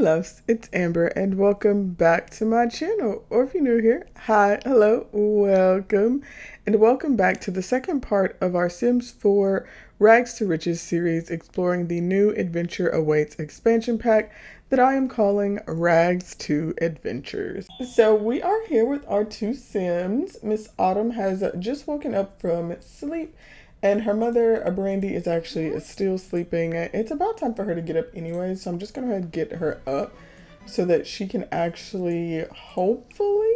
loves, it's Amber and welcome back to my channel. Or if you're new here, hi, hello, welcome. And welcome back to the second part of our Sims 4 Rags to Riches series, exploring the new Adventure Awaits expansion pack that I am calling Rags to Adventures. So we are here with our two Sims. Miss Autumn has just woken up from sleep, and her mother, Brandy, is actually still sleeping. It's about time for her to get up anyway, so I'm just going to get her up so that she can actually, hopefully,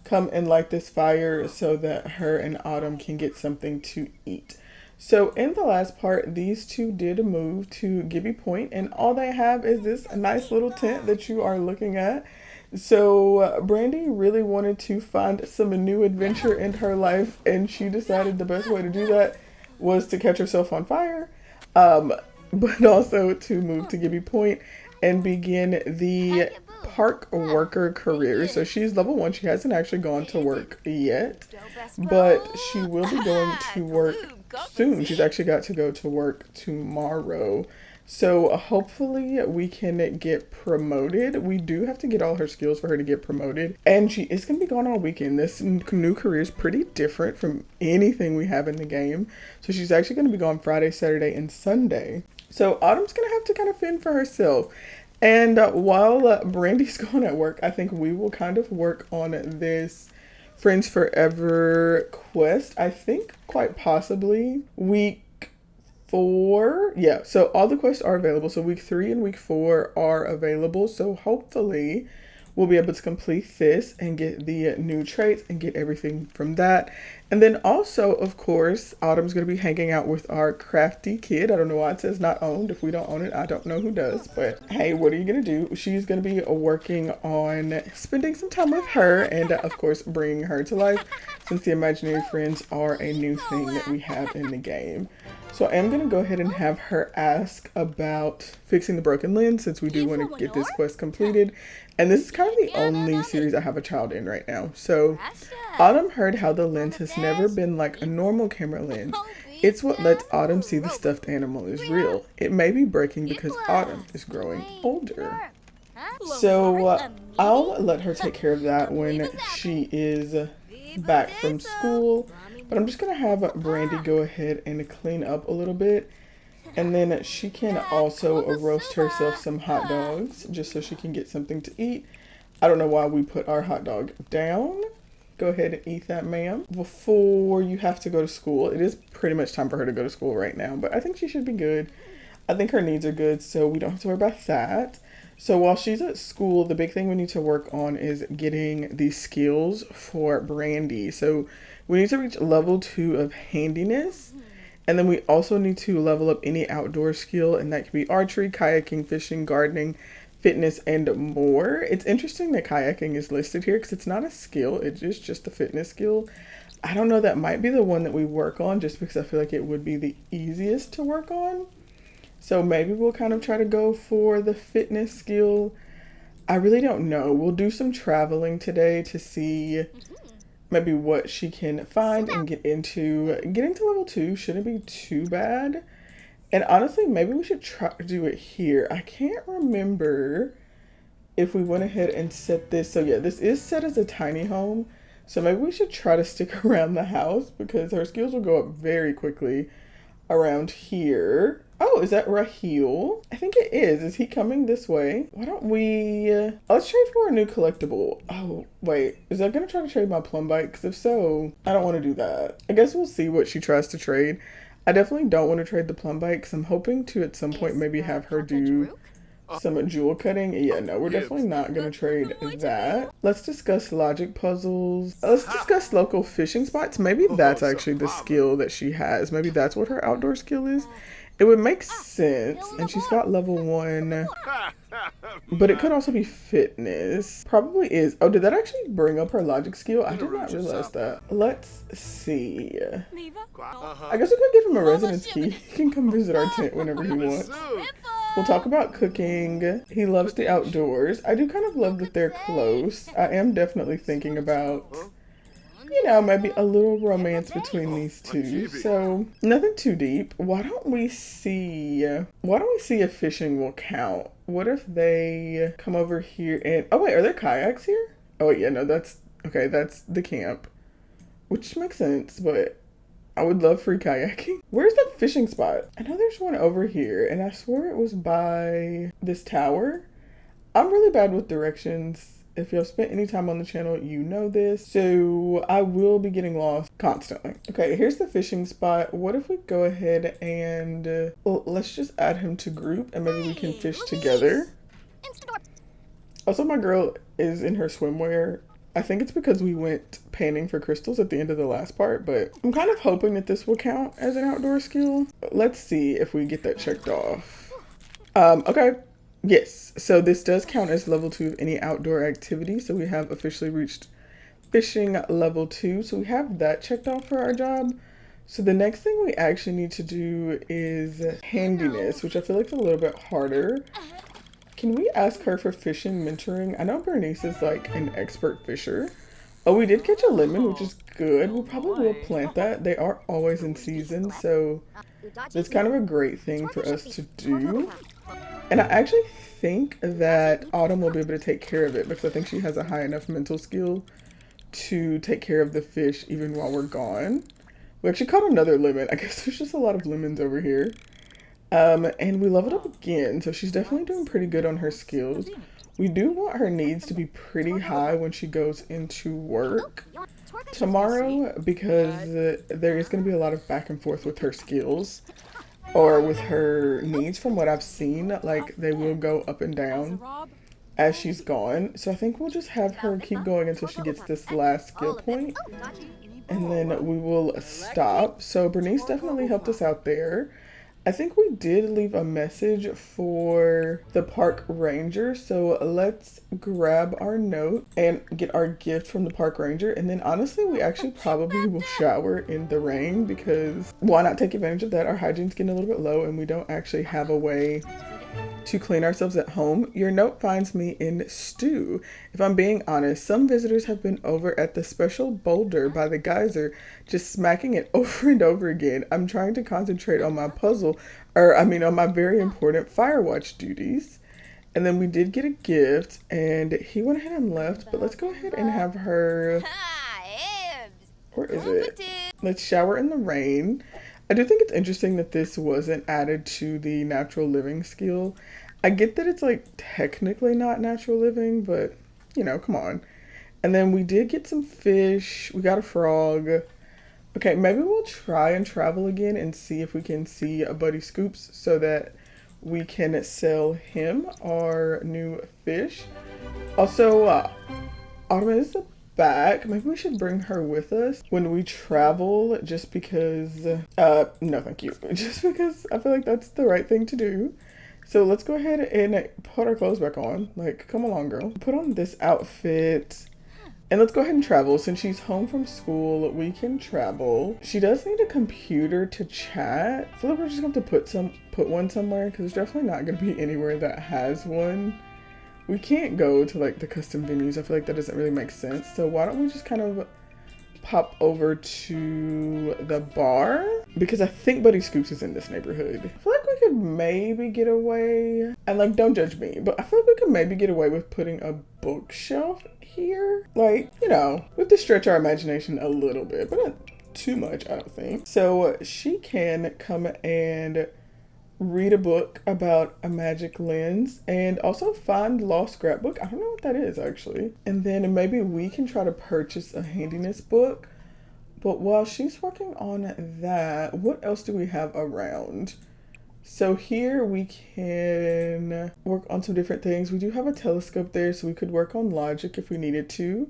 come and light this fire so that her and Autumn can get something to eat. So in the last part, these two did move to GIBBI Point, and all they have is this nice little tent that you are looking at. So Brandy really wanted to find some new adventure in her life, and she decided the best way to do that was to catch herself on fire, but also to move to GIBBI Point and begin the park worker career. So she's level 1. She hasn't actually gone to work yet, but she will be going to work soon. She's actually got to go to work tomorrow. So hopefully we can get promoted. We do have to get all her skills for her to get promoted. And she is going to be gone all weekend. This new career is pretty different from anything we have in the game. So she's actually going to be gone Friday, Saturday, and Sunday. So Autumn's going to have to kind of fend for herself. And while Brandy's gone at work, I think we will kind of work on this Friends Forever quest. I think quite possibly week 4. Yeah, so all the quests are available. So week 3 and week 4 are available. So hopefully we'll be able to complete this and get the new traits and get everything from that. And then also, of course, Autumn's going to be hanging out with our Krafty kid. I don't know why it says not owned. If we don't own it, I don't know who does. But hey, what are you going to do? She's going to be working on spending some time with her and, of course, bringing her to life, since the imaginary friends are a new thing that we have in the game. So I am going to go ahead and have her ask about fixing the broken lens, since we do want to get this quest completed. And this is kind of the only series I have a child in right now. So Autumn heard how the lens has never been like a normal camera lens. It's what lets Autumn see the stuffed animal is real. It may be breaking because Autumn is growing older. So I'll let her take care of that when she is back from school. But I'm just going to have Brandy go ahead and clean up a little bit. And then she can also roast herself some hot dogs just so she can get something to eat. I don't know why we put our hot dog down. Go ahead and eat that, ma'am, before you have to go to school. It is pretty much time for her to go to school right now, but I think she should be good. I think her needs are good, so we don't have to worry about that. So while she's at school, the big thing we need to work on is getting the skills for Brandy. So we need to reach level 2 of handiness. And then we also need to level up any outdoor skill, and that could be archery, kayaking, fishing, gardening, fitness, and more. It's interesting that kayaking is listed here because it's not a skill, it is just a fitness skill. I don't know, that might be the one that we work on just because I feel like it would be the easiest to work on. So maybe we'll kind of try to go for the fitness skill. I really don't know. We'll do some traveling today to see maybe what she can find and get into. Getting to level 2 shouldn't be too bad. And honestly, maybe we should try to do it here. I can't remember if we went ahead and set this. So yeah, this is set as a tiny home. So maybe we should try to stick around the house because her skills will go up very quickly around here. Oh, is that Raheel? I think it is. Is he coming this way? Why don't we... let's trade for a new collectible. Oh, wait. Is that going to try to trade my plum bike? Because if so, I don't want to do that. I guess we'll see what she tries to trade. I definitely don't want to trade the plum bike because I'm hoping to at some point maybe have her do some jewel cutting. Yeah, no, we're definitely not going to trade that. Let's discuss logic puzzles. Let's discuss local fishing spots. Maybe that's actually the skill that she has. Maybe that's what her outdoor skill is. It would make sense, and she's got level 1, but it could also be fitness. Probably is. Oh, did that actually bring up her logic skill? I did not realize that. Let's see. I guess we could give him a residence key. He can come visit our tent whenever he wants. We'll talk about cooking. He loves the outdoors. I do kind of love that they're close. I am definitely thinking about you know, maybe a little romance between these two. So nothing too deep. Why don't we see if fishing will count? What if they come over here and, oh wait, are there kayaks here? Oh yeah, no, that's okay, that's the camp. Which makes sense, but I would love free kayaking. Where's the fishing spot? I know there's one over here, and I swore it was by this tower. I'm really bad with directions. If you've spent any time on the channel, you know this. So I will be getting lost constantly. Okay, here's the fishing spot. What if we go ahead and, well, let's just add him to group and maybe we can fish together. Also, my girl is in her swimwear. I think it's because we went panning for crystals at the end of the last part, but I'm kind of hoping that this will count as an outdoor skill. Let's see if we get that checked off. Okay. Yes, so this does count as level 2 of any outdoor activity. So we have officially reached fishing level 2. So we have that checked off for our job. So the next thing we actually need to do is handiness, which I feel like is a little bit harder. Can we ask her for fishing mentoring? I know Bernice is like an expert fisher. Oh, we did catch a lemon, which is good. We probably will plant that. They are always in season, so that's kind of a great thing for us to do. And I actually think that Autumn will be able to take care of it because I think she has a high enough mental skill to take care of the fish even while we're gone. We actually caught another lemon. I guess there's just a lot of lemons over here. And we leveled up again, so she's definitely doing pretty good on her skills. We do want her needs to be pretty high when she goes into work tomorrow because there is going to be a lot of back and forth with her skills. Or with her needs from what I've seen, like they will go up and down as she's gone. So I think we'll just have her keep going until she gets this last skill point. And then we will stop. So Bernice definitely helped us out there. I think we did leave a message for the park ranger. So let's grab our note and get our gift from the park ranger. And then honestly, we actually probably will shower in the rain because why not take advantage of that? Our hygiene's getting a little bit low and we don't actually have a way to clean ourselves at home. Your note finds me in stew. If I'm being honest, some visitors have been over at the special boulder by the geyser, just smacking it over and over again. I'm trying to concentrate on my on my very important Firewatch duties. And then we did get a gift and he went ahead and left, but let's go ahead and have her, where is it? Let's shower in the rain. I do think it's interesting that this wasn't added to the natural living skill. I get that it's like technically not natural living, but you know, come on. And then we did get some fish. We got a frog. Okay, maybe we'll try and travel again and see if we can see a Buddy Scoops so that we can sell him our new fish. Also, Autumn is back. Maybe we should bring her with us when we travel just because, no thank you. Just because I feel like that's the right thing to do. So let's go ahead and put our clothes back on. Like, come along, girl. Put on this outfit and let's go ahead and travel. Since she's home from school, we can travel. She does need a computer to chat. I feel like we're just going to have to put one somewhere because there's definitely not going to be anywhere that has one. We can't go to like the custom venues. I feel like that doesn't really make sense. So why don't we just kind of pop over to the bar? Because I think Buddy Scoops is in this neighborhood. I feel like we could maybe get away, and like don't judge me, but I feel like we could maybe get away with putting a bookshelf here. Like, you know, we have to stretch our imagination a little bit, but not too much, I don't think. So she can come and read a book about a magic lens and also find lost scrapbook. I don't know what that is actually. And then maybe we can try to purchase a handiness book. But while she's working on that, what else do we have around? So here we can work on some different things. We do have a telescope there, so we could work on logic if we needed to.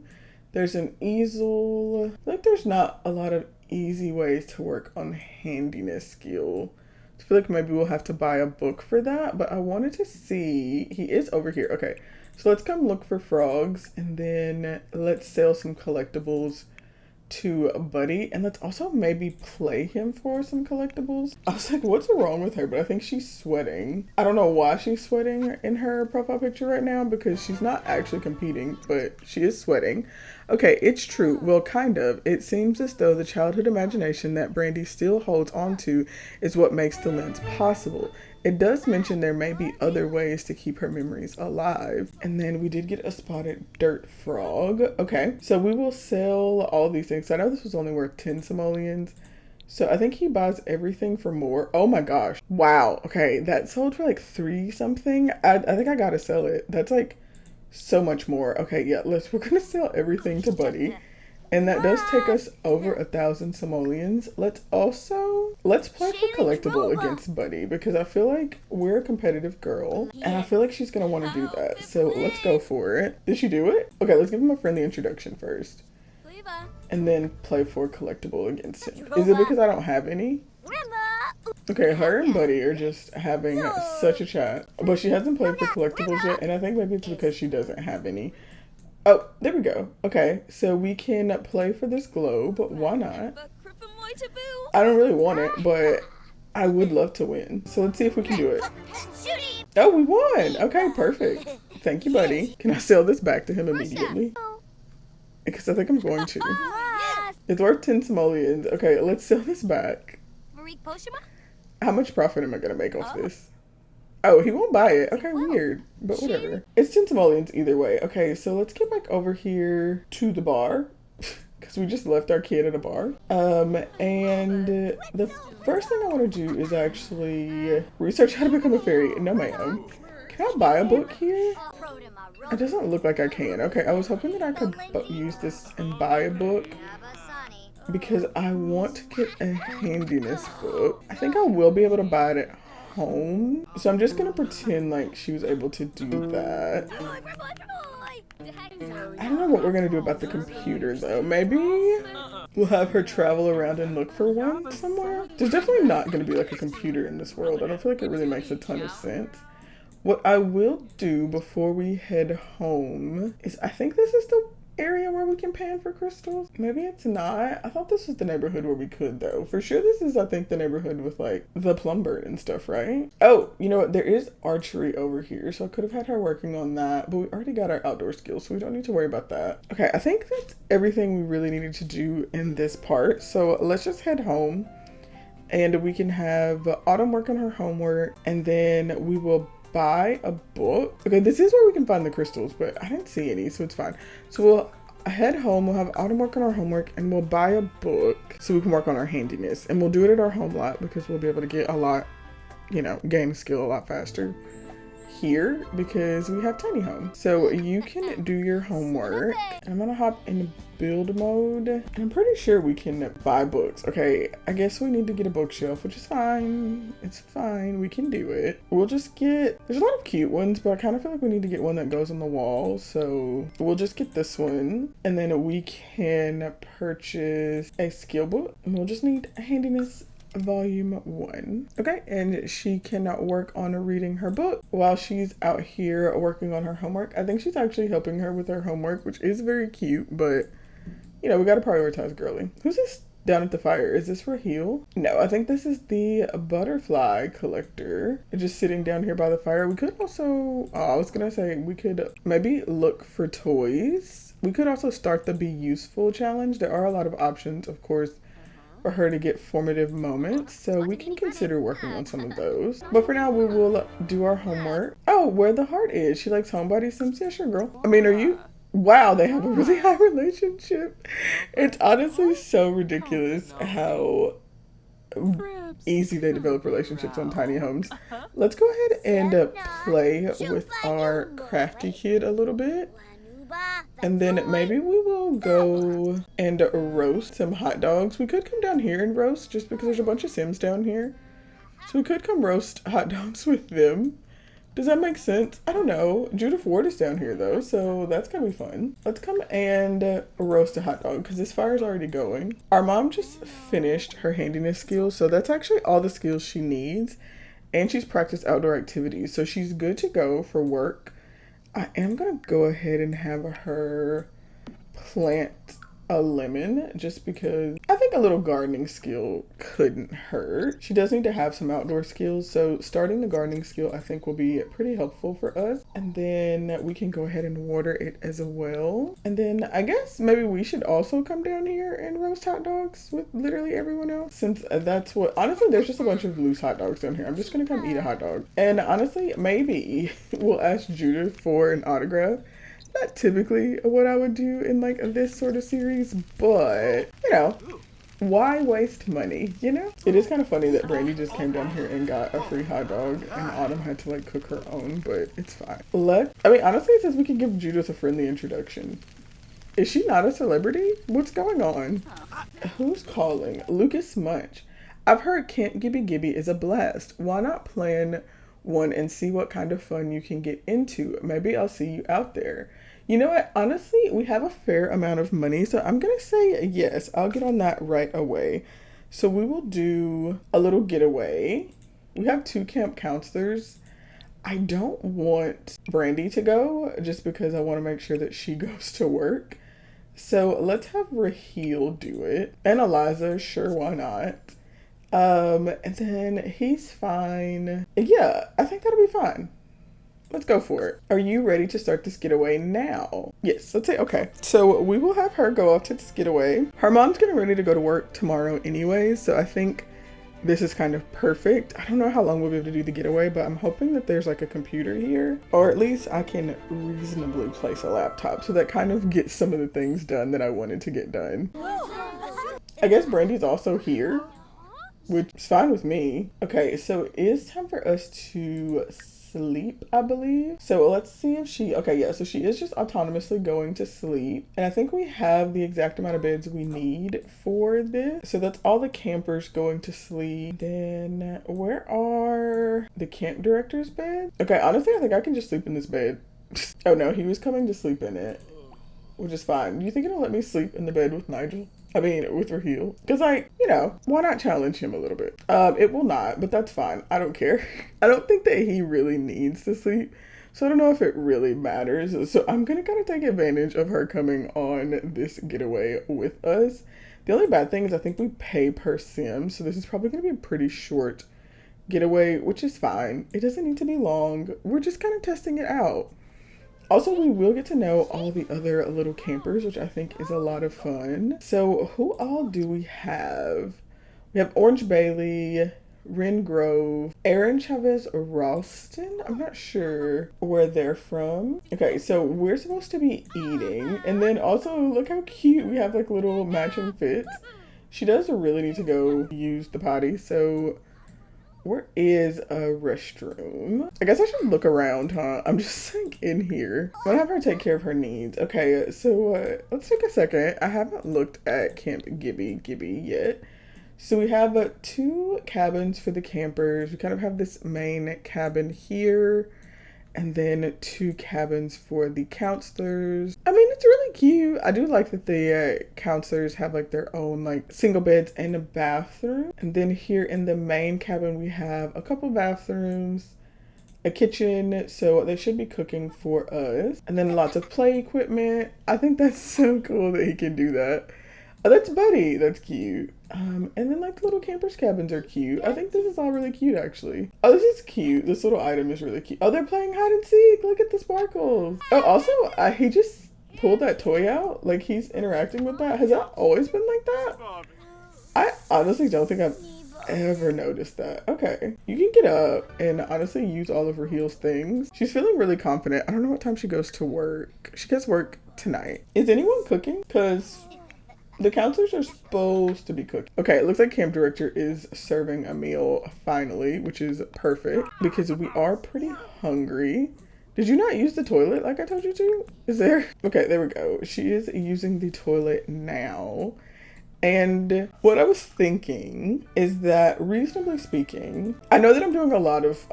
There's an easel. I feel like there's not a lot of easy ways to work on handiness skill. I feel like maybe we'll have to buy a book for that, but I wanted to see, he is over here. Okay, so let's come look for frogs and then let's sell some collectibles to Buddy, and let's also maybe play him for some collectibles. I was like, what's wrong with her? But I think she's sweating. I don't know why she's sweating in her profile picture right now, because she's not actually competing, but she is sweating. Okay, it's true. Well, kind of. It seems as though the childhood imagination that Brandy still holds on to is what makes the lens possible. It does mention there may be other ways to keep her memories alive. And then we did get a spotted dirt frog. Okay, so we will sell all these things. I know this was only worth 10 simoleons. So I think he buys everything for more. Oh my gosh. Wow. Okay, that sold for like 3 something. I think I gotta sell it. That's like so much more. Okay, yeah, we're gonna sell everything to Buddy. And that does take us over 1,000 simoleons. Let's play for collectible against Buddy, because I feel like we're a competitive girl and I feel like she's gonna want to do that. So let's go for it. Did she do it? Okay, let's give him a friendly introduction first and then play for collectible against him. Is it because I don't have any? Okay, her and Buddy are just having such a chat, but she hasn't played for collectibles yet, and I think maybe it's because she doesn't have any. Oh, there we go. Okay, so we can play for this globe. Why not? I don't really want it, but I would love to win. So let's see if we can do it. Oh, we won. Okay, perfect. Thank you, Buddy. Can I sell this back to him immediately? Because I think I'm going to. It's worth 10 simoleons. Okay, let's sell this back. How much profit am I going to make off this? Oh, he won't buy it. Okay, weird. But whatever. It's 10 simoleons either way. Okay, so let's get back over here to the bar. Because we just left our kid at a bar. And the first thing I want to do is actually research how to become a fairy. No, ma'am. Can I buy a book here? It doesn't look like I can. Okay, I was hoping that I could use this and buy a book, because I want to get a handiness book. I think I will be able to buy it at home. So I'm just gonna pretend like she was able to do that. I don't know what we're gonna do about the computer though. Maybe we'll have her travel around and look for one somewhere. There's definitely not gonna be like a computer in this world. I don't feel like it really makes a ton of sense. What I will do before we head home is, I think this is the area where we can pan for crystals. Maybe it's not. I thought this was the neighborhood where we could though. For sure this is, I think, the neighborhood with like the plum bird and stuff, right? Oh, you know what? There is archery over here, so I could have had her working on that, but we already got our outdoor skills, so we don't need to worry about that. Okay, I think that's everything we really needed to do in this part. So let's just head home and we can have Autumn work on her homework, and then we will buy a book. Okay, this is where we can find the crystals, but I didn't see any, so it's fine. So we'll head home, we'll have Autumn work on our homework, and we'll buy a book so we can work on our handiness. And we'll do it at our home lot, because we'll be able to get a lot, you know, gain skill a lot faster here, because we have tiny home. So you can do your homework. I'm gonna hop in build mode, and I'm pretty sure we can buy books. Okay, I guess we need to get a bookshelf, which is fine. It's fine, we can do it. We'll just get, there's a lot of cute ones, but I kind of feel like we need to get one that goes on the wall, so we'll just get this one, and then we can purchase a skill book, and we'll just need a handiness volume 1. Okay, and she can work on reading her book while she's out here working on her homework. I think she's actually helping her with her homework, which is very cute, but you know, we gotta prioritize girly. Who's this down at the fire? Is this Raheel? No, I think this is the butterfly collector. Just sitting down here by the fire. We could also, I was gonna say, we could maybe look for toys. We could also start the Be Useful challenge. There are a lot of options, of course, for her to get formative moments, so we can consider working on some of those. But for now, we will do our homework. Oh, where the heart is. She likes homebody sims. Yeah, sure, girl. I mean, are you? Wow, they have a really high relationship. It's honestly so ridiculous how easy they develop relationships on tiny homes. Let's go ahead and play with our Krafty kid a little bit. And then maybe we will go and roast some hot dogs. We could come down here and roast, just because there's a bunch of Sims down here. So we could come roast hot dogs with them. Does that make sense? I don't know. Judith Ward is down here though, so that's gonna be fun. Let's come and roast a hot dog, because this fire's already going. Our mom just finished her handiness skills, so that's actually all the skills she needs. And she's practiced outdoor activities, so she's good to go for work. I am gonna go ahead and have her plant a lemon just because I think a little gardening skill couldn't hurt. She does need to have some outdoor skills, so starting the gardening skill I think will be pretty helpful for us. And then we can go ahead and water it as well. And then I guess maybe we should also come down here and roast hot dogs with literally everyone else, since that's what, honestly, there's just a bunch of loose hot dogs down here. I'm just gonna come eat a hot dog. And honestly, maybe we'll ask Judith for an autograph. Not typically what I would do in like this sort of series, but you know, why waste money, you know? It is kind of funny that Brandy just came down here and got a free hot dog and Autumn had to like cook her own, but it's fine. I mean, honestly, it says we can give Judith a friendly introduction. Is she not a celebrity? What's going on? Who's calling? Lucas Munch. I've heard Camp Gibby Gibby is a blast. Why not plan one and see what kind of fun you can get into? Maybe I'll see you out there. You know what? Honestly, we have a fair amount of money, so I'm gonna say yes. I'll get on that right away. So we will do a little getaway. We have 2 camp counselors. I don't want Brandy to go just because I want to make sure that she goes to work. So let's have Raheel do it. And Eliza, sure, why not? And then he's fine. Yeah, I think that'll be fine. Let's go for it. Are you ready to start this getaway now? Yes, let's say, okay. So we will have her go off to this getaway. Her mom's getting ready to go to work tomorrow anyway, so I think this is kind of perfect. I don't know how long we'll be able to do the getaway, but I'm hoping that there's like a computer here, or at least I can reasonably place a laptop, so that kind of gets some of the things done that I wanted to get done. I guess Brandy's also here, which is fine with me. Okay, so it is time for us to sleep, I believe. So let's see if she, okay, yeah, so she is just autonomously going to sleep. And I think we have the exact amount of beds we need for this. So that's all the campers going to sleep. Then where are the camp director's bed? Okay, honestly, I think I can just sleep in this bed. Oh no, he was coming to sleep in it, which is fine. Do you think it'll let me sleep in the bed with Nigel? I mean, with Raheel. Because, like, you know, why not challenge him a little bit? It will not, but that's fine. I don't care. I don't think that he really needs to sleep, so I don't know if it really matters. So I'm going to kind of take advantage of her coming on this getaway with us. The only bad thing is I think we pay per sim, so this is probably going to be a pretty short getaway, which is fine. It doesn't need to be long. We're just kind of testing it out. Also, we will get to know all the other little campers, which I think is a lot of fun. So who all do we have? We have Orange Bailey, Ren Grove, Aaron Chavez Ralston. I'm not sure where they're from. Okay, so we're supposed to be eating. And then also, look how cute. We have like little matching fits. She does really need to go use the potty, so where is a restroom? I guess I should look around, huh? I'm just like in here. I'm gonna have her take care of her needs. Okay, so let's take a second. I haven't looked at Camp Gibby Gibby yet. So we have 2 cabins for the campers. We kind of have this main cabin here, and then 2 cabins for the counselors. I mean, it's really cute. I do like that the counselors have like their own like single beds and a bathroom. And then here in the main cabin, we have a couple bathrooms, a kitchen, so they should be cooking for us. And then lots of play equipment. I think that's so cool that he can do that. Oh, that's Buddy. That's cute. And then like the little campers cabins are cute. I think this is all really cute actually. Oh, this is cute. This little item is really cute. Oh, they're playing hide and seek. Look at the sparkles. Oh, also, he just pulled that toy out. Like he's interacting with that. Has that always been like that? I honestly don't think I've ever noticed that. Okay. You can get up and honestly use all of Raheel's things. She's feeling really confident. I don't know what time she goes to work. She gets work tonight. Is anyone cooking? Because the counselors are supposed to be cooking. Okay, it looks like camp director is serving a meal finally, which is perfect because we are pretty hungry. Did you not use the toilet like I told you to? Is there? Okay, there we go. She is using the toilet now. And what I was thinking is that, reasonably speaking, I know that I'm doing a lot of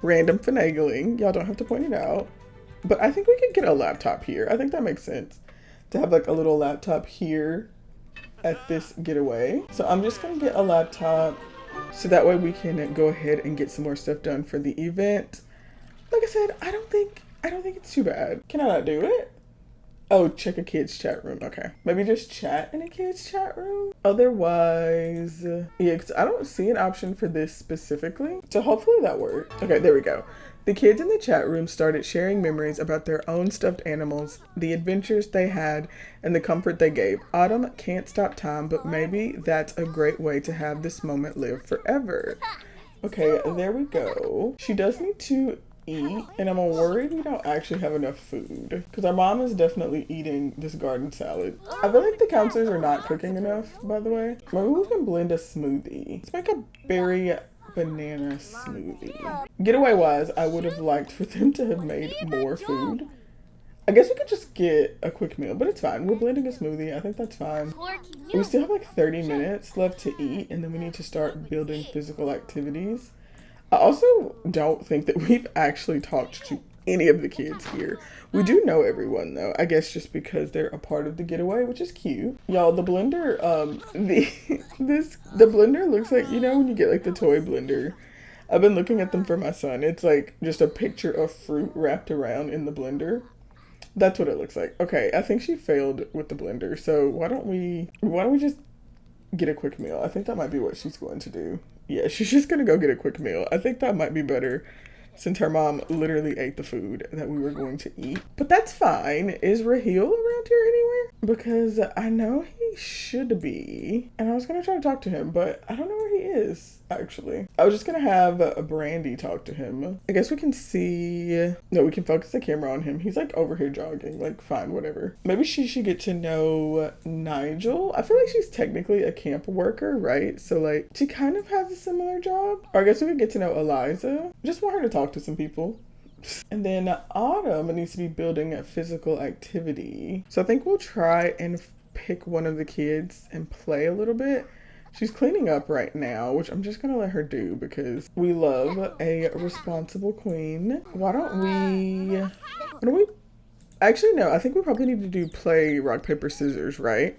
random finagling. Y'all don't have to point it out. But I think we could get a laptop here. I think that makes sense to have like a little laptop here at this getaway. So I'm just gonna get a laptop so that way we can go ahead and get some more stuff done for the event. Like I said, I don't think it's too bad. Can I not do it? Oh, check a kid's chat room. Okay. Maybe just chat in a kid's chat room. Otherwise, yeah, 'cause I don't see an option for this specifically. So hopefully that worked. Okay, there we go. The kids in the chat room started sharing memories about their own stuffed animals, the adventures they had, and the comfort they gave. Autumn can't stop time, but maybe that's a great way to have this moment live forever. Okay, there we go. She does need to eat, and I'm worried we don't actually have enough food because our mom is definitely eating this garden salad. I feel like the counselors are not cooking enough, by the way. Maybe we can blend a smoothie. Let's make a berry banana smoothie. Getaway wise, I would have liked for them to have made more food. I guess we could just get a quick meal, but it's fine. We're blending a smoothie. I think that's fine. We still have like 30 minutes left to eat, and then we need to start building physical activities. I also don't think that we've actually talked to any of the kids here. We do know everyone though, I guess just because they're a part of the getaway, which is cute. Y'all, the blender, the blender looks like, you know when you get like the toy blender? I've been looking at them for my son. It's like just a picture of fruit wrapped around in the blender. That's what it looks like. Okay, I think she failed with the blender. So why don't we just get a quick meal? I think that might be what she's going to do. Yeah, she's just gonna go get a quick meal. I think that might be better since her mom literally ate the food that we were going to eat. But that's fine. Is Raheel around here anywhere? Because I know he should be. And I was gonna try to talk to him, but I don't know where he is, actually. I was just gonna have a Brandy talk to him. I guess we can see... No, we can focus the camera on him. He's like over here jogging. Like, fine, whatever. Maybe she should get to know Nigel. I feel like she's technically a camp worker, right? So like, she kind of has a similar job. Or I guess we could get to know Eliza. Just want her to talk to some people. And then Autumn needs to be building a physical activity. So I think we'll try and pick one of the kids and play a little bit. She's cleaning up right now, which I'm just gonna let her do because we love a responsible queen. Why don't we actually no, I think we probably need to do play rock, paper, scissors, right?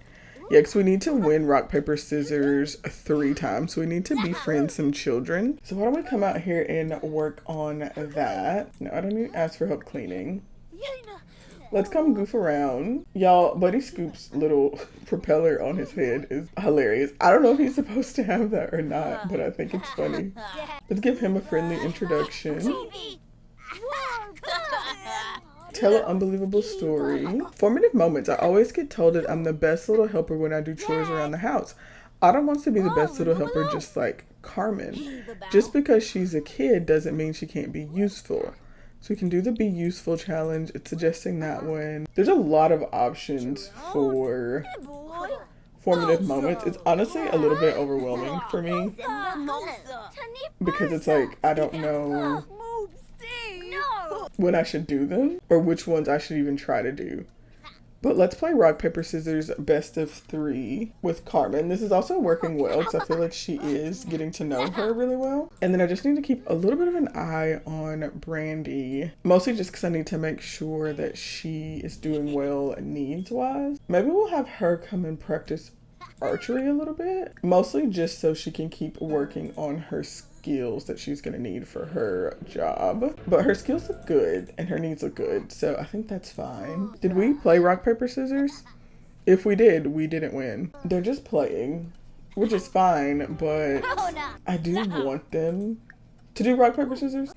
Yeah, because we need to win rock, paper, scissors 3 times. So we need to befriend some children. So why don't we come out here and work on that? No, I don't need to ask for help cleaning. Let's come goof around. Y'all, Buddy Scoop's little propeller on his head is hilarious. I don't know if he's supposed to have that or not, but I think it's funny. Let's give him a friendly introduction. Tell an unbelievable story. Formative moments. I always get told that I'm the best little helper when I do chores around the house. Autumn wants to be the best little helper just like Carmen. Just because she's a kid doesn't mean she can't be useful. So we can do the be useful challenge. It's suggesting that one. There's a lot of options for formative moments. It's honestly a little bit overwhelming for me because it's like, I don't know when I should do them or which ones I should even try to do. But let's play rock, paper, scissors, best of 3 with Carmen. This is also working well because I feel like she is getting to know her really well. And then I just need to keep a little bit of an eye on Brandy. Mostly just because I need to make sure that she is doing well needs-wise. Maybe we'll have her come and practice archery a little bit. Mostly just so she can keep working on her skills that she's going to need for her job. But her skills look good and her needs look good, so I think that's fine. Did we play rock, paper, scissors? If we did, we didn't win. They're just playing, which is fine, but I do want them to do rock, paper, scissors.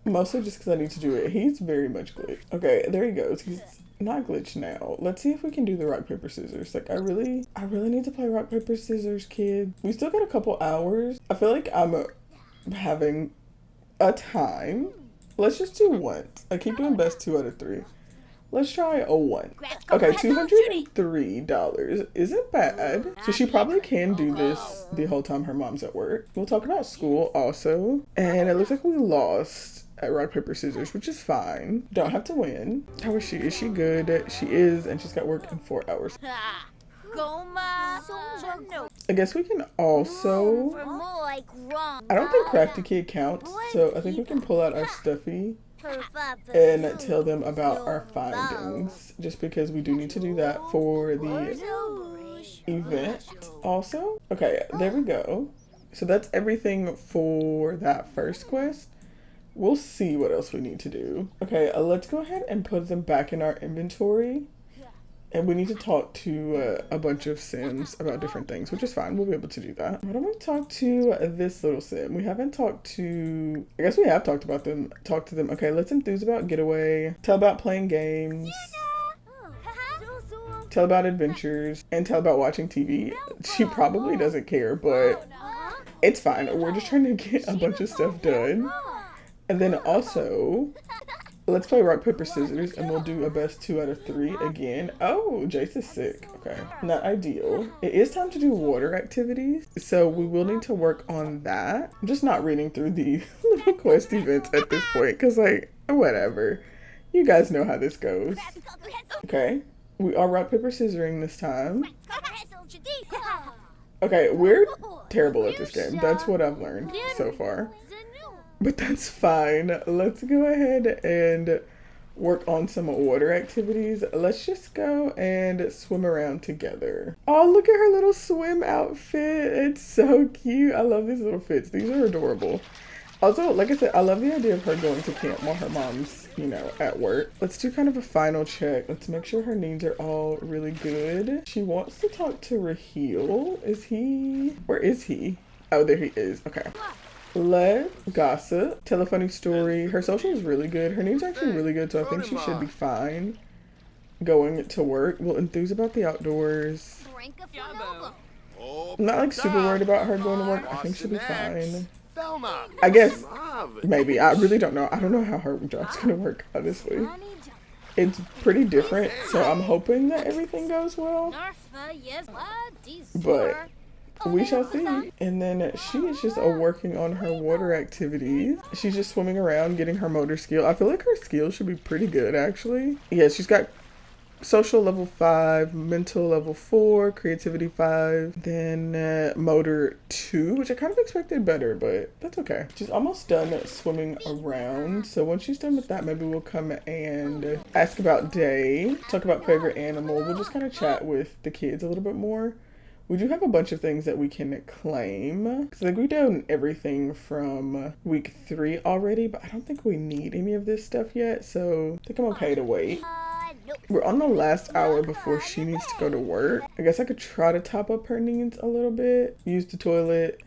Mostly just because I need to do it. He's very much glitched. Okay, there he goes. He's not glitched now. Let's see if we can do the rock, paper, scissors. Like, I really need to play rock, paper, scissors, kid. We still got a couple hours. I feel like I'm having a time. Let's just do 1. I keep doing best 2 out of 3. Let's try a 1. Okay, $203 isn't bad. So she probably can do this the whole time her mom's at work. We'll talk about school also. And it looks like we lost at rock, paper, scissors, which is fine. Don't have to win. How is she? Is she good? She is, and she's got work in 4 hours. I guess we can also... I don't think Krafty Kid counts, so I think we can pull out our stuffy and tell them about our findings, just because we do need to do that for the event also. Okay, there we go. So that's everything for that first quest. We'll see what else we need to do. Okay, let's go ahead and put them back in our inventory. And we need to talk to a bunch of Sims about different things, which is fine. We'll be able to do that. Why don't we talk to this little Sim? We haven't talked to... I guess we have talked about them. Talk to them. Okay, let's enthuse about getaway. Tell about playing games. Tell about adventures. And tell about watching TV. She probably doesn't care, but it's fine. We're just trying to get a bunch of stuff done. And then also... let's play rock, paper, scissors, and we'll do a best 2 out of 3 again. Oh, Jace is sick. Okay, not ideal. It is time to do water activities, so we will need to work on that. I'm just not reading through the little quest events at this point, because, like, whatever. You guys know how this goes. Okay, we are rock, paper, scissoring this time. Okay, we're terrible at this game. That's what I've learned so far. But that's fine. Let's go ahead and work on some water activities. Let's just go and swim around together. Oh, look at her little swim outfit. It's so cute. I love these little fits. These are adorable. Also, like I said, I love the idea of her going to camp while her mom's, you know, at work. Let's do kind of a final check. Let's make sure her needs are all really good. She wants to talk to Raheel. Is he? Where is he? Oh, there he is. Okay. Let's gossip. Tell a funny story. Her social is really good. Her name's actually really good, so I think she should be fine going to work. We'll enthuse about the outdoors. I'm not like super worried about her going to work. I think she'll be fine. I guess maybe. I really don't know. I don't know how her job's gonna work, honestly. It's pretty different, so I'm hoping that everything goes well. But we shall see. And then she is just working on her water activities. She's just swimming around, getting her motor skill. I feel like her skills should be pretty good, actually. Yeah, she's got social level 5, mental level 4, creativity 5, then motor 2, which I kind of expected better, but that's okay. She's almost done swimming around. So once she's done with that, maybe we'll come and ask about day, talk about favorite animal. We'll just kind of chat with the kids a little bit more. We do have a bunch of things that we can claim. Because I think we've done everything from week 3 already, but I don't think we need any of this stuff yet. So I think I'm okay to wait. We're on the last hour before she needs to go to work. I guess I could try to top up her needs a little bit. Use the toilet,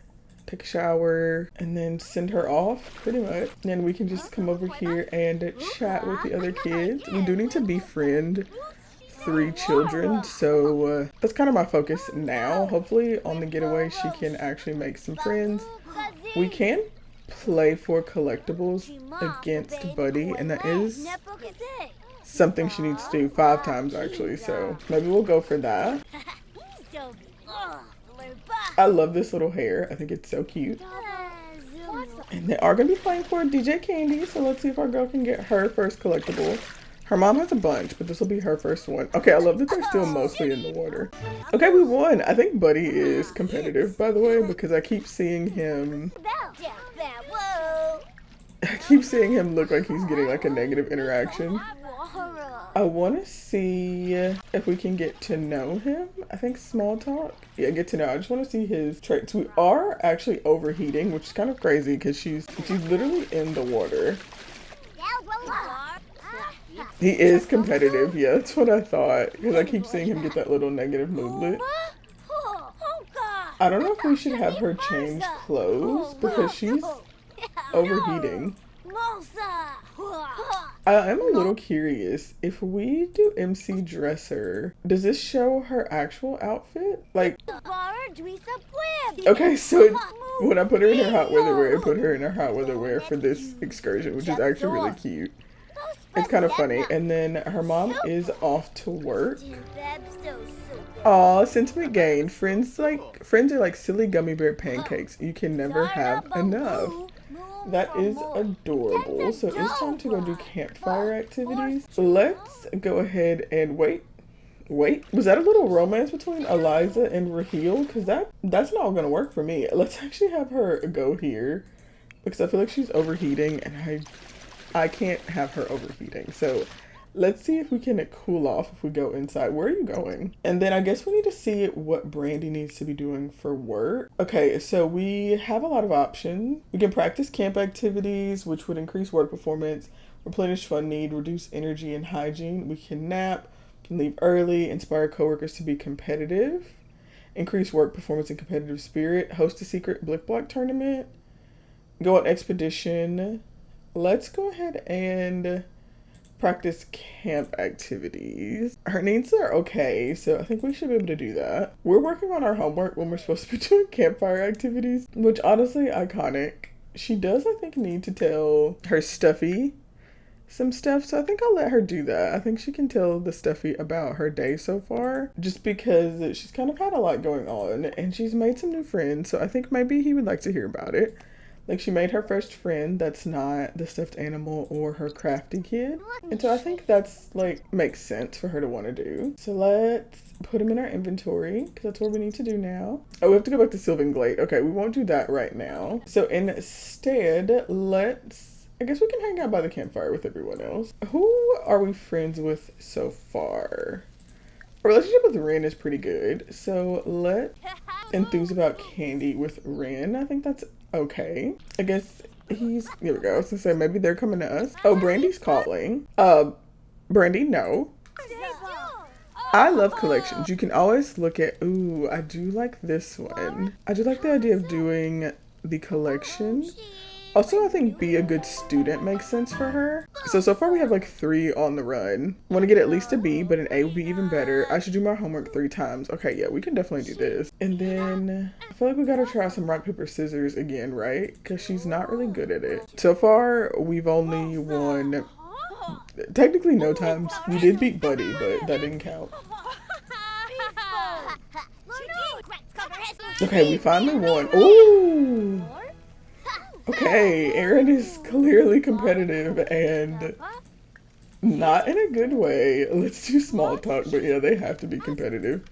take a shower, and then send her off, pretty much. And then we can just come over here and chat with the other kids. We do need to befriend 3 children, so that's kind of my focus now. Hopefully on the getaway she can actually make some friends. We can play for collectibles against Buddy, and that is something she needs to do 5 times actually, so maybe we'll go for that. I love this little hair. I think it's so cute. And they are going to be playing for DJ Candy, so let's see if our girl can get her first collectible. Her mom has a bunch, but this will be her first one. Okay, I love that they're still mostly in the water. Okay, we won. I think Buddy is competitive, by the way, because I keep seeing him look like he's getting like a negative interaction. I want to see if we can get to know him. I think small talk. Yeah, get to know. I just want to see his traits. We are actually overheating, which is kind of crazy because she's literally in the water. He is competitive. Yeah, that's what I thought. Because I keep seeing him get that little negative movement. I don't know if we should have her change clothes because she's overheating. I am a little curious. If we do MC dress her, does this show her actual outfit? Like, okay, so when I put her in her hot weather wear, I put her in her hot weather wear for this excursion, which is actually really cute. It's kind of funny. And then her mom is off to work. Aw, sentiment gain. Friends are like silly gummy bear pancakes. You can never have enough. That is adorable. So it's time to go do campfire activities. Let's go ahead and wait. Was that a little romance between Eliza and Raheel? Because that's not gonna work for me. Let's actually have her go here because I feel like she's overheating and I can't have her overheating. So let's see if we can cool off if we go inside. Where are you going? And then I guess we need to see what Brandy needs to be doing for work. Okay, so we have a lot of options. We can practice camp activities, which would increase work performance, replenish fun need, reduce energy and hygiene. We can nap, Leave early, inspire coworkers to be competitive, increase work performance and competitive spirit, host a secret Blick Block tournament, go on expedition. Let's go ahead and practice camp activities. Her needs are okay, so I think we should be able to do that. We're working on our homework when we're supposed to be doing campfire activities, which honestly, iconic. She does, I think, need to tell her Stuffy some stuff, so I think I'll let her do that. I think she can tell the Stuffy about her day so far, just because she's kind of had a lot going on, and she's made some new friends, so I think maybe he would like to hear about it. Like, she made her first friend that's not the stuffed animal or her Krafty kid. And so I think that's, like, makes sense for her to want to do. So let's put them in our inventory, because that's what we need to do now. Oh, we have to go back to Sylvan Glade. Okay, we won't do that right now. So instead, I guess we can hang out by the campfire with everyone else. Who are we friends with so far? Our relationship with Ren is pretty good. So let's enthuse about candy with Ren. I think that's okay. I guess here we go. I was gonna say maybe they're coming to us. Oh, Brandy's calling. Brandy, no. I love collections. You can always look at, ooh, I do like this one. I do like the idea of doing the collection. Also, I think be a good student makes sense for her. So far we have like 3 on the run. Want to get at least a B, but an A would be even better. I should do my homework 3 times. Okay, yeah, we can definitely do this. And then I feel like we gotta try some rock, paper, scissors again, right? Because she's not really good at it. So far, we've only won, technically no times. We did beat Buddy, but that didn't count. Okay, we finally won. Ooh! Okay, Aaron is clearly competitive and not in a good way. Let's do small talk, but yeah, they have to be competitive.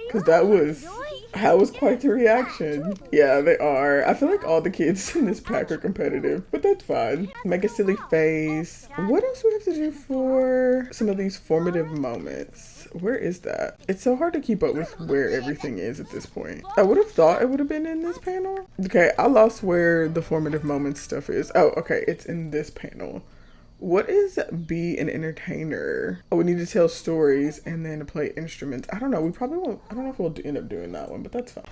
Because that was quite the reaction. Yeah, they are. I feel like all the kids in this pack are competitive, but that's fine. Make a silly face. What else do we have to do for some of these formative moments? Where is that? It's so hard to keep up with where everything is at this point. I would have thought it would have been in this panel. Okay, I lost where the formative moments stuff is. Oh, okay, it's in this panel. What is be an entertainer? Oh, we need to tell stories and then play instruments. I don't know. We probably won't. I don't know if we'll end up doing that one, but that's fine.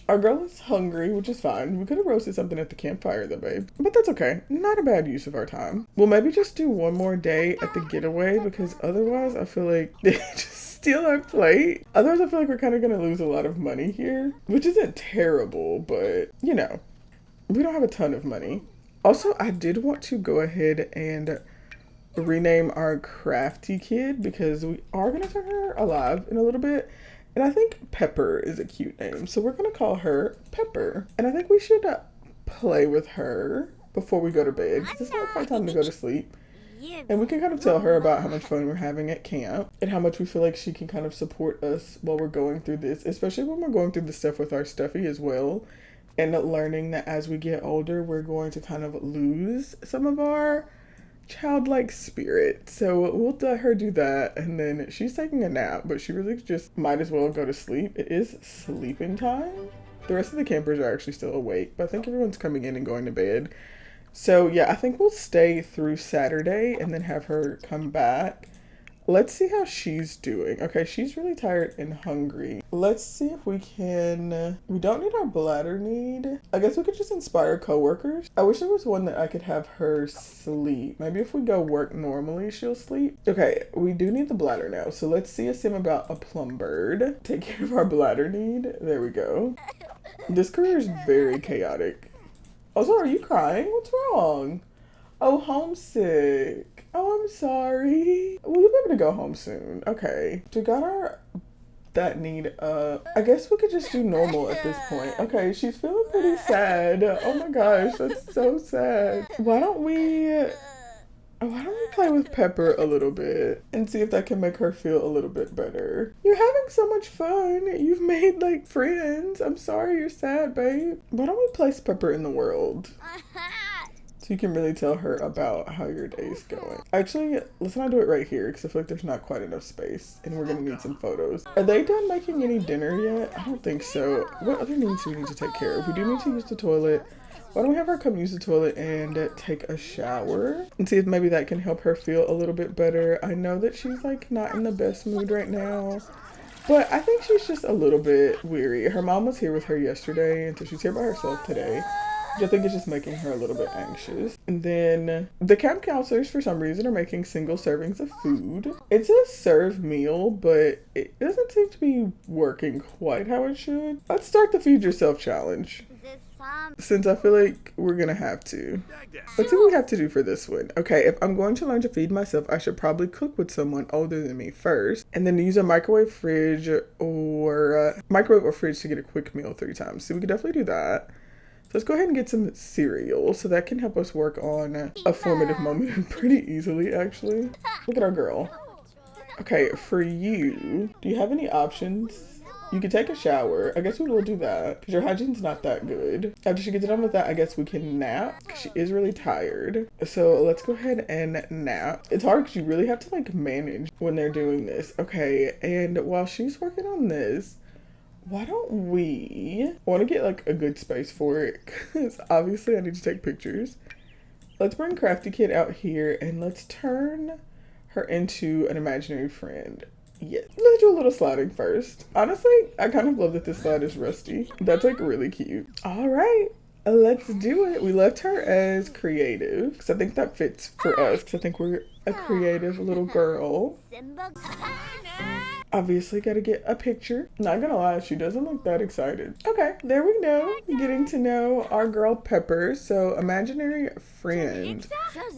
Our girl is hungry, which is fine. We could have roasted something at the campfire though, babe. But that's okay. Not a bad use of our time. We'll maybe just do one more day at the getaway because otherwise I feel like they just steal our plate. Otherwise I feel like we're kind of going to lose a lot of money here, which isn't terrible, but you know, we don't have a ton of money. Also, I did want to go ahead and rename our Krafty kid because we are going to turn her alive in a little bit. And I think Pepper is a cute name. So we're going to call her Pepper. And I think we should play with her before we go to bed because it's not quite time to go to sleep. And we can kind of tell her about how much fun we're having at camp and how much we feel like she can kind of support us while we're going through this, especially when we're going through the stuff with our Stuffy as well. And learning that as we get older, we're going to kind of lose some of our childlike spirit. So we'll let her do that. And then she's taking a nap, but she really just might as well go to sleep. It is sleeping time. The rest of the campers are actually still awake, but I think everyone's coming in and going to bed. So yeah, I think we'll stay through Saturday and then have her come back. Let's see how she's doing. Okay, she's really tired and hungry. Let's see if we can... We don't need our bladder need. I guess we could just inspire coworkers. I wish there was one that I could have her sleep. Maybe if we go work normally, she'll sleep. Okay, we do need the bladder now. So let's see a sim about a plum bird. Take care of our bladder need. There we go. This career is very chaotic. Also, are you crying? What's wrong? Oh, homesick. Oh, I'm sorry. Well, you'll be able to go home soon. Okay. We got that need up. I guess we could just do normal at this point. Okay, she's feeling pretty sad. Oh my gosh, that's so sad. Why don't we play with Pepper a little bit and see if that can make her feel a little bit better? You're having so much fun. You've made like friends. I'm sorry you're sad, babe. Why don't we place Pepper in the world? So you can really tell her about how your day's going. Actually, let's not do it right here because I feel like there's not quite enough space and we're gonna need some photos. Are they done making any dinner yet? I don't think so. What other needs do we need to take care of? We do need to use the toilet. Why don't we have her come use the toilet and take a shower and see if maybe that can help her feel a little bit better. I know that she's like not in the best mood right now, but I think she's just a little bit weary. Her mom was here with her yesterday, and so she's here by herself today, which I think is just making her a little bit anxious. And then the camp counselors, for some reason, are making single servings of food. It says serve meal, but it doesn't seem to be working quite how it should. Let's start the feed yourself challenge, since I feel like we're gonna have to. Let's see what we have to do for this one. Okay, if I'm going to learn to feed myself, I should probably cook with someone older than me first, and then use a microwave fridge or fridge to get a quick meal 3 times. So we could definitely do that. So let's go ahead and get some cereal, so that can help us work on a formative moment pretty easily, actually. Look at our girl. Okay, for you, do you have any options? You can take a shower. I guess we will do that because your hygiene's not that good. After she gets done with that, I guess we can nap because she is really tired. So let's go ahead and nap. It's hard because you really have to like manage when they're doing this. Okay, and while she's working on this, why don't we want to get like a good space for it, because obviously I need to take pictures. Let's bring Krafty Kid out here and let's turn her into an imaginary friend. Yes. Let's do a little sliding first. Honestly, I kind of love that this slide is rusty. That's like really cute. All right, let's do it. We left her as creative because I think that fits for us, because I think we're a creative little girl. Obviously gotta get a picture. Not gonna lie, she doesn't look that excited. Okay, there we go. Getting to know our girl Pepper. So imaginary friend.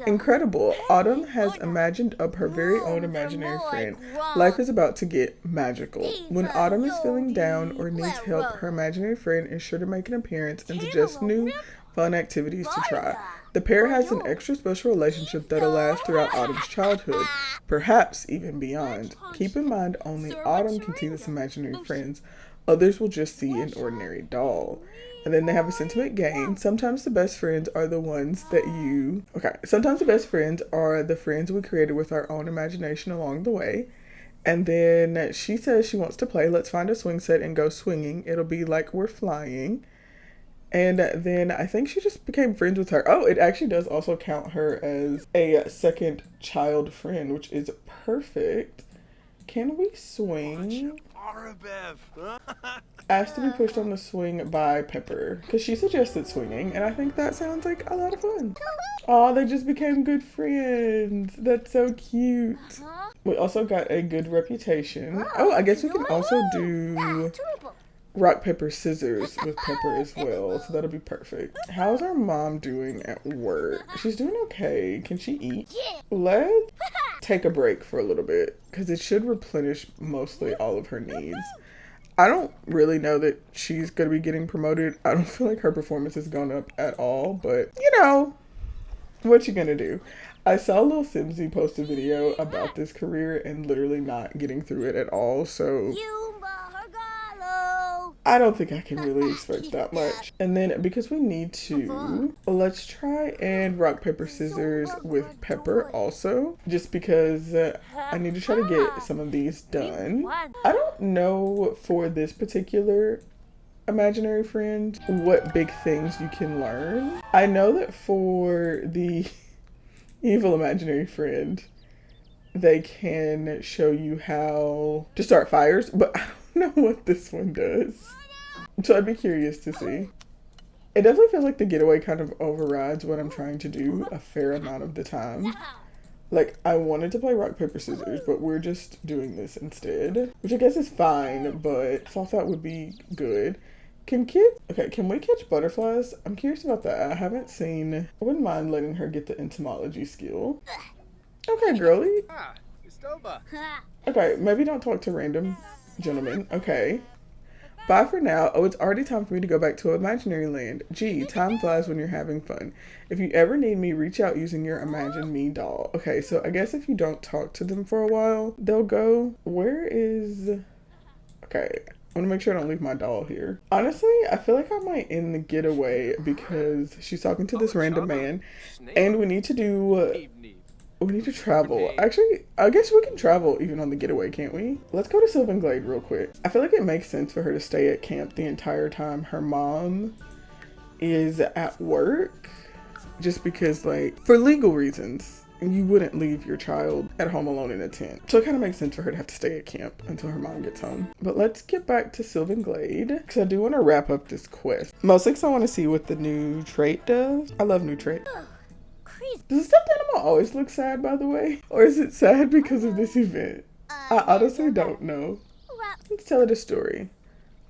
Incredible. Autumn has imagined up her very own imaginary friend. Life is about to get magical. When Autumn is feeling down or needs help, her imaginary friend is sure to make an appearance and suggest new fun activities to try. The pair has an extra special relationship that'll last throughout Autumn's childhood, perhaps even beyond. Keep in mind, only Autumn can see this imaginary friends. Others will just see an ordinary doll. And then they have a sentiment game. Sometimes the best friends are the ones that you... Okay, sometimes the best friends are the friends we created with our own imagination along the way. And then she says she wants to play. Let's find a swing set and go swinging. It'll be like we're flying. And then I think she just became friends with her. Oh, it actually does also count her as a second child friend, which is perfect. Can we swing? Asked to be pushed on the swing by Pepper, because she suggested swinging, and I think that sounds like a lot of fun. Oh, they just became good friends. That's so cute. We also got a good reputation. Oh, I guess we can also do rock, paper, scissors with Pepper as well, so that'll be perfect. How's our mom doing at work? She's doing okay. Can she eat? Let's take a break for a little bit, because it should replenish mostly all of her needs. I don't really know that she's going to be getting promoted. I don't feel like her performance has gone up at all, but you know, what you gonna do? I saw Lil Simsy post a video about this career and literally not getting through it at all, so I don't think I can really expect that much. And then because we need to, let's try and rock, paper, scissors with Pepper also, just because I need to try to get some of these done. I don't know for this particular imaginary friend what big things you can learn. I know that for the evil imaginary friend, they can show you how to start fires, but I don't know what this one does. So I'd be curious to see. It definitely feels like the getaway kind of overrides what I'm trying to do a fair amount of the time. Like, I wanted to play rock, paper, scissors, but we're just doing this instead, which I guess is fine, but I thought that would be good. Can we catch butterflies? I'm curious about that. I haven't seen... I wouldn't mind letting her get the entomology skill. Okay, girly. Okay, maybe don't talk to random gentlemen. Okay. Bye for now. Oh, it's already time for me to go back to imaginary land. Gee, time flies when you're having fun. If you ever need me, reach out using your Imagine Me doll. Okay, so I guess if you don't talk to them for a while, they'll go. Where is... Okay. I want to make sure I don't leave my doll here. Honestly, I feel like I might end the getaway because she's talking to this random man, and we need to travel. Actually, I guess we can travel even on the getaway, can't we? Let's go to Sylvan Glade real quick. I feel like it makes sense for her to stay at camp the entire time her mom is at work, just because, like, for legal reasons, you wouldn't leave your child at home alone in a tent. So it kind of makes sense for her to have to stay at camp until her mom gets home. But let's get back to Sylvan Glade, because I do want to wrap up this quest. Mostly because I want to see what the new trait does. I love new traits. Does the stuffed animal always look sad, by the way? Or is it sad because of this event? I honestly don't know. Let's tell it a story.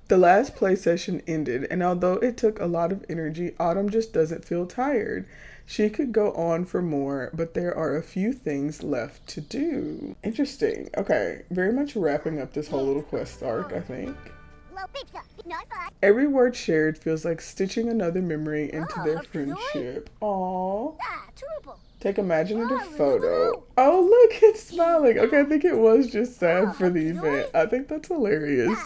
The last play session ended, and although it took a lot of energy, Autumn just doesn't feel tired. She could go on for more, but there are a few things left to do. Interesting. Okay, very much wrapping up this whole little quest arc, I think. Every word shared feels like stitching another memory into their friendship. Aww. Take imaginative photo. Oh, look, it's smiling. Okay, I think it was just sad for the event. I think that's hilarious.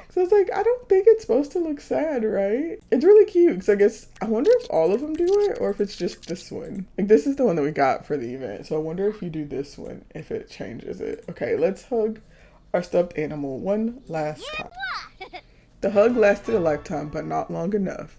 So it's like, I don't think it's supposed to look sad, right? It's really cute, because I guess, I wonder if all of them do it, or if it's just this one. Like, this is the one that we got for the event, so I wonder if you do this one, if it changes it. Okay, let's hug our stuffed animal one last time. The hug lasted a lifetime, but not long enough.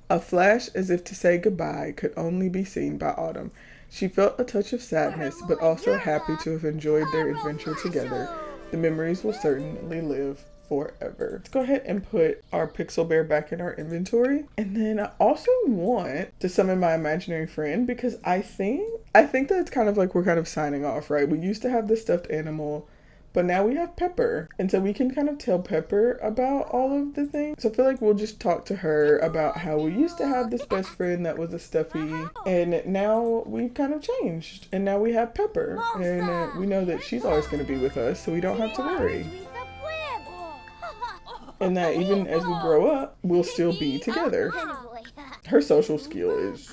A flash as if to say goodbye could only be seen by Autumn. She felt a touch of sadness, but also happy to have enjoyed their adventure together. The memories will certainly live forever. Let's go ahead and put our pixel bear back in our inventory. And then I also want to summon my imaginary friend, because I think that it's kind of like we're kind of signing off, right? We used to have the stuffed animal, but now we have Pepper. And so we can kind of tell Pepper about all of the things. So I feel like we'll just talk to her about how we used to have this best friend that was a stuffy. And now we've kind of changed. And now we have Pepper. And we know that she's always going to be with us, so we don't have to worry. And that even as we grow up, we'll still be together. Her social skill is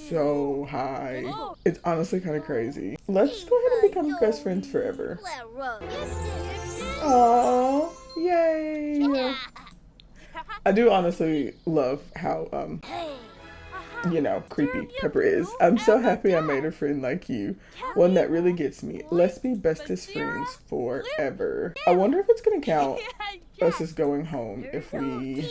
so high. It's honestly kind of crazy. Let's go ahead and become best friends forever. Aww, yay. I do honestly love how, you know, creepy Pepper is. I'm so happy I made a friend like you. One that really gets me. Let's be bestest friends forever. I wonder if it's gonna count us as going home if we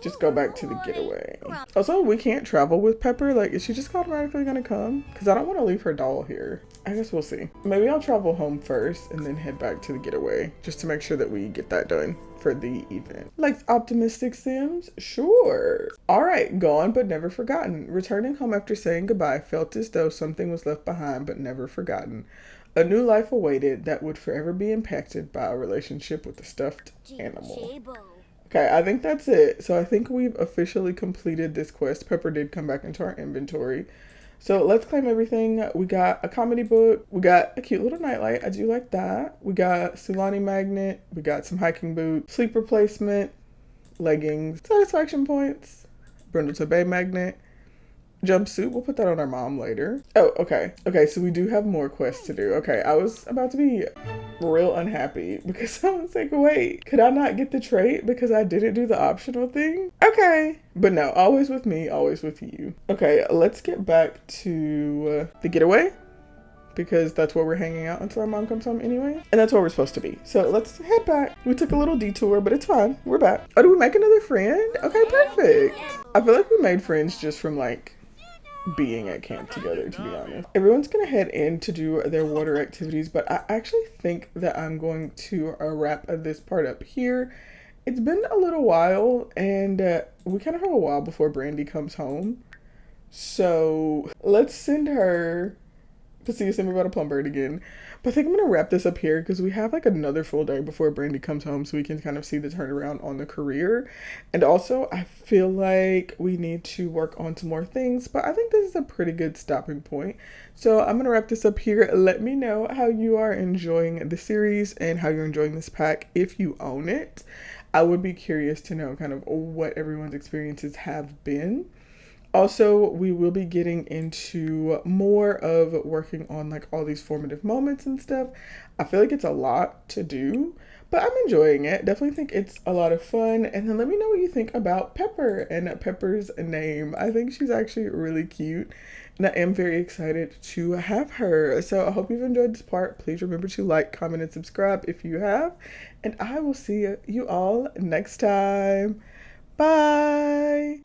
just go back to the getaway. Also, we can't travel with Pepper. Like, is she just automatically gonna come? Because I don't want to leave her doll here. I guess we'll see. Maybe I'll travel home first and then head back to the getaway, just to make sure that we get that done for the event. Like optimistic Sims? Sure. Alright, gone but never forgotten. Returning home after saying goodbye felt as though something was left behind but never forgotten. A new life awaited that would forever be impacted by a relationship with a stuffed animal. Okay, I think that's it. So I think we've officially completed this quest. Pepper did come back into our inventory. So let's claim everything. We got a comedy book. We got a cute little nightlight. I do like that. We got Sulani magnet. We got some hiking boots, sleep replacement, leggings, satisfaction points, Brindle to Bay magnet, jumpsuit. We'll put that on our mom later. Oh, okay. Okay, so we do have more quests to do. Okay, I was about to be real unhappy because I was like, wait, could I not get the trait because I didn't do the optional thing? Okay. But no, always with me, always with you. Okay, let's get back to the getaway, because that's where we're hanging out until our mom comes home anyway. And that's where we're supposed to be. So let's head back. We took a little detour, but it's fine. We're back. Oh, do we make another friend? Okay, perfect. I feel like we made friends just from like being at camp together, to be honest. Everyone's gonna head in to do their water activities, but I actually think that I'm going to wrap this part up here. It's been a little while, and we kind of have a while before Brandy comes home. So let's send her to see us about a plum bird again. But I think I'm gonna wrap this up here because we have like another full day before Brandy comes home, so we can kind of see the turnaround on the career. And also I feel like we need to work on some more things, but I think this is a pretty good stopping point. So I'm gonna wrap this up here. Let me know how you are enjoying the series and how you're enjoying this pack if you own it. I would be curious to know kind of what everyone's experiences have been. Also, we will be getting into more of working on like all these formative moments and stuff. I feel like it's a lot to do, but I'm enjoying it. Definitely think it's a lot of fun. And then let me know what you think about Pepper and Pepper's name. I think she's actually really cute, and I am very excited to have her. So I hope you've enjoyed this part. Please remember to like, comment, and subscribe if you have. And I will see you all next time. Bye.